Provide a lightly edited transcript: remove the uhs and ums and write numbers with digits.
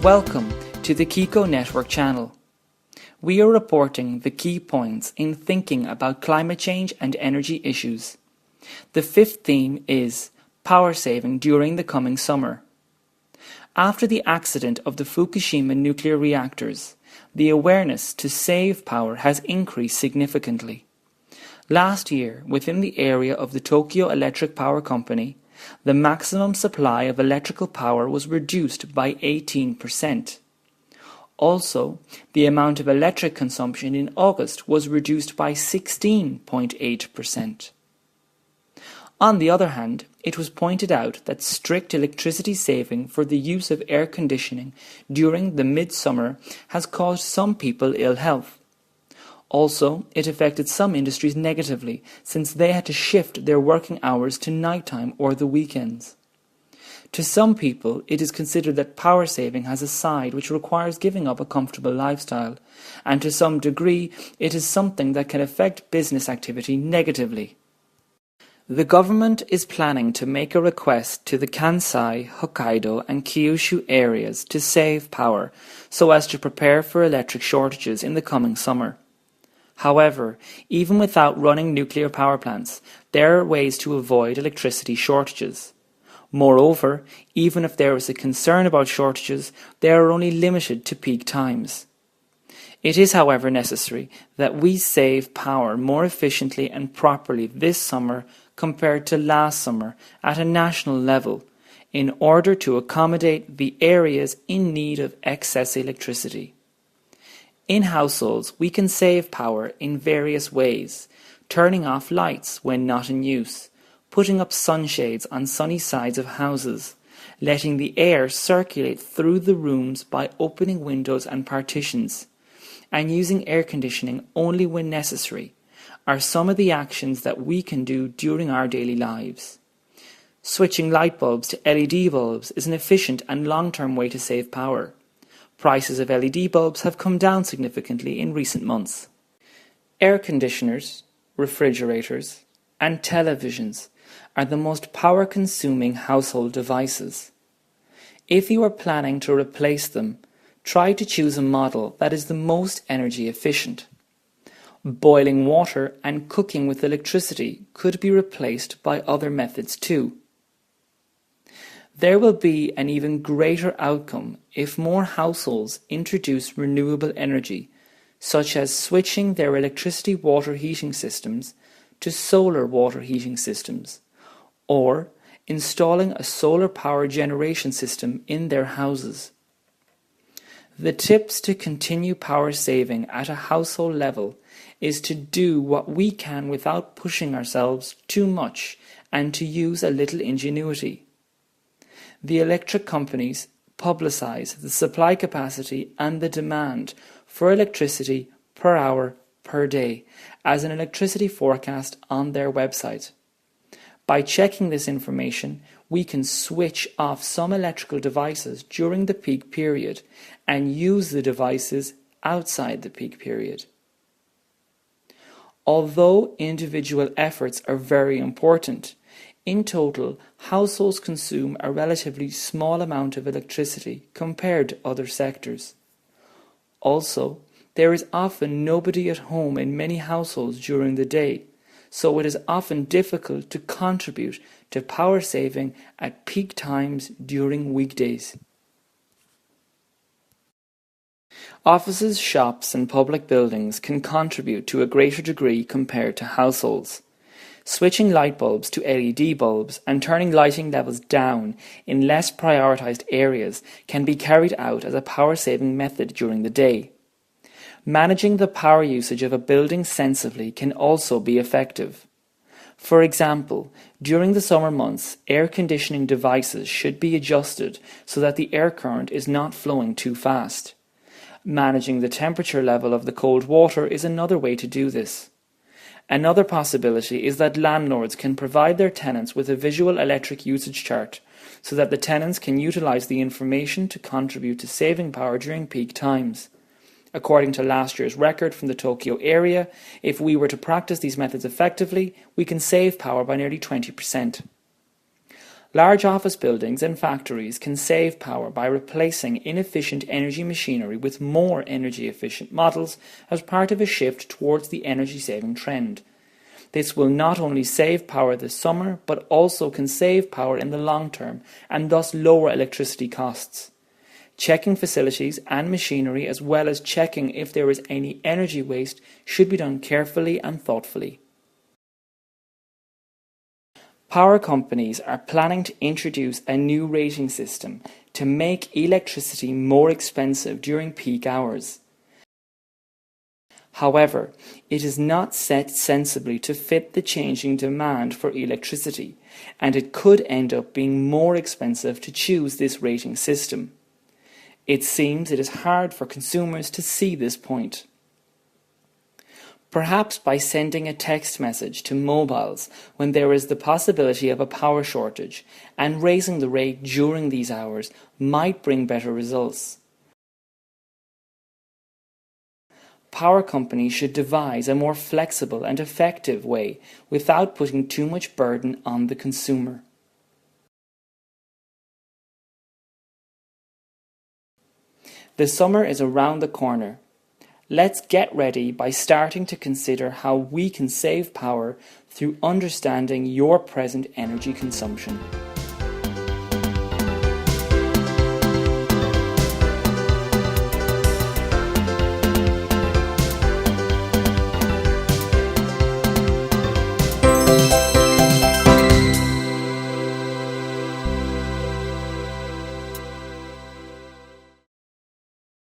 Welcome to the Kiko Network channel. We are reporting the key points in thinking about climate change and energy issues. The fifth theme is power saving during the coming summer. After the accident of the Fukushima nuclear reactors, the awareness to save power has increased significantly. Last year, within the area of the Tokyo Electric Power Company, the maximum supply of electrical power was reduced by 18%. Also, the amount of electric consumption in August was reduced by 16.8%. On the other hand, it was pointed out that strict electricity saving for the use of air conditioning during the midsummer has caused some people ill health. Also, it affected some industries negatively, since they had to shift their working hours to nighttime or the weekends. To some people, it is considered that power saving has a side which requires giving up a comfortable lifestyle, and to some degree, it is something that can affect business activity negatively. The government is planning to make a request to the Kansai, Hokkaido and Kyushu areas to save power so as to prepare for electric shortages in the coming summer. However, even without running nuclear power plants, there are ways to avoid electricity shortages. Moreover, even if there is a concern about shortages, they are only limited to peak times. It is, however, necessary that we save power more efficiently and properly this summer compared to last summer at a national level, in order to accommodate the areas in need of excess electricity. In households, we can save power in various ways: turning off lights when not in use, putting up sunshades on sunny sides of houses, letting the air circulate through the rooms by opening windows and partitions, and using air conditioning only when necessary are some of the actions that we can do during our daily lives. Switching light bulbs to LED bulbs is an efficient and long-term way to save power. Prices of LED bulbs have come down significantly in recent months. Air conditioners, refrigerators, and televisions are the most power-consuming household devices. If you are planning to replace them, try to choose a model that is the most energy efficient. Boiling water and cooking with electricity could be replaced by other methods too. There will be an even greater outcome if more households introduce renewable energy, such as switching their electricity water heating systems to solar water heating systems, or installing a solar power generation system in their houses. The tips to continue power saving at a household level is to do what we can without pushing ourselves too much and to use a little ingenuity. The electric companies publicize the supply capacity and the demand for electricity per hour per day as an electricity forecast on their website. By checking this information, we can switch off some electrical devices during the peak period and use the devices outside the peak period. Although individual efforts are very important, in total, households consume a relatively small amount of electricity compared to other sectors. Also, there is often nobody at home in many households during the day, so it is often difficult to contribute to power saving at peak times during weekdays. Offices, shops and public buildings can contribute to a greater degree compared to households. Switching light bulbs to LED bulbs and turning lighting levels down in less prioritized areas can be carried out as a power-saving method during the day. Managing the power usage of a building sensibly can also be effective. For example, during the summer months, air conditioning devices should be adjusted so that the air current is not flowing too fast. Managing the temperature level of the cold water is another way to do this. Another possibility is that landlords can provide their tenants with a visual electric usage chart so that the tenants can utilize the information to contribute to saving power during peak times. According to last year's record from the Tokyo area, if we were to practice these methods effectively, we can save power by nearly 20%. Large office buildings and factories can save power by replacing inefficient energy machinery with more energy-efficient models as part of a shift towards the energy-saving trend. This will not only save power this summer, but also can save power in the long term and thus lower electricity costs. Checking facilities and machinery, as well as checking if there is any energy waste, should be done carefully and thoughtfully. Power companies are planning to introduce a new rating system to make electricity more expensive during peak hours. However, it is not set sensibly to fit the changing demand for electricity, and it could end up being more expensive to choose this rating system. It seems it is hard for consumers to see this point. Perhaps by sending a text message to mobiles when there is the possibility of a power shortage and raising the rate during these hours might bring better results. Power companies should devise a more flexible and effective way without putting too much burden on the consumer. The summer is around the corner. Let's get ready by starting to consider how we can save power through understanding your present energy consumption.